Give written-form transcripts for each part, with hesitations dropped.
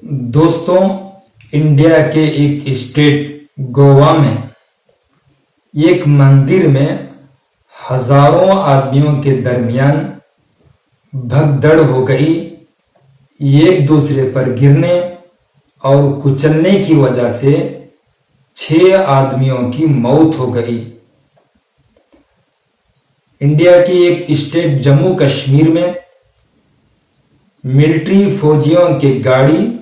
दोस्तों, इंडिया के एक स्टेट गोवा में एक मंदिर में हजारों आदमियों के दरमियान भगदड़ हो गई। एक दूसरे पर गिरने और कुचलने की वजह से 6 आदमियों की मौत हो गई। इंडिया की एक स्टेट जम्मू कश्मीर में मिलिट्री फौजियों की गाड़ी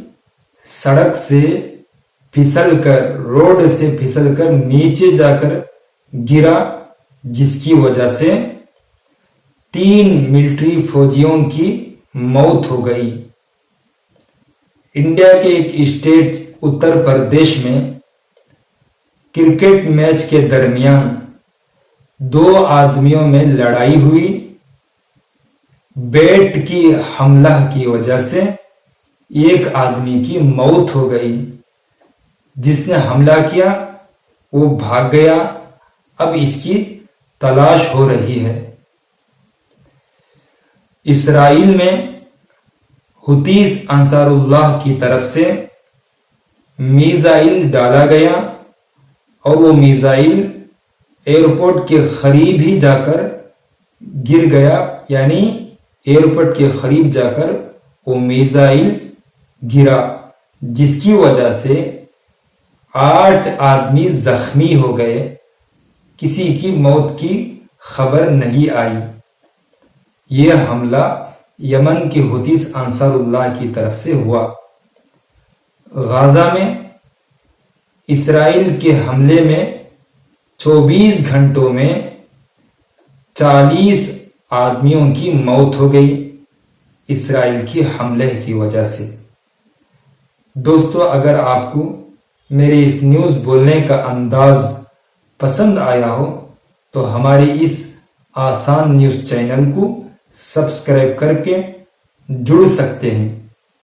सड़क से फिसलकर, रोड से फिसलकर नीचे जाकर गिरा, जिसकी वजह से 3 मिलिट्री फौजियों की मौत हो गई। इंडिया के एक स्टेट उत्तर प्रदेश में क्रिकेट मैच के दरमियान 2 आदमियों में लड़ाई हुई। बैट की हमला की वजह से एक आदमी की मौत हो गई। जिसने हमला किया वो भाग गया। अब इसकी तलाश हो रही है। इस्राइल में हुतीस अंसारुल्लाह की तरफ से मिसाइल डाला गया और वो मिसाइल एयरपोर्ट के करीब ही जाकर गिर गया, यानी एयरपोर्ट के करीब जाकर वो मिसाइल गिरा, जिसकी वजह से 8 आदमी जख्मी हो गए। किसी की मौत की खबर नहीं आई। यह हमला यमन के हुतीस अंसारुल्लाह की तरफ से हुआ। गाजा में इस्राइल के हमले में 24 घंटों में 40 आदमियों की मौत हो गई इस्राइल के हमले की वजह से। दोस्तों, अगर आपको मेरे इस न्यूज़ बोलने का अंदाज पसंद आया हो तो हमारे इस आसान न्यूज़ चैनल को सब्सक्राइब करके जुड़ सकते हैं।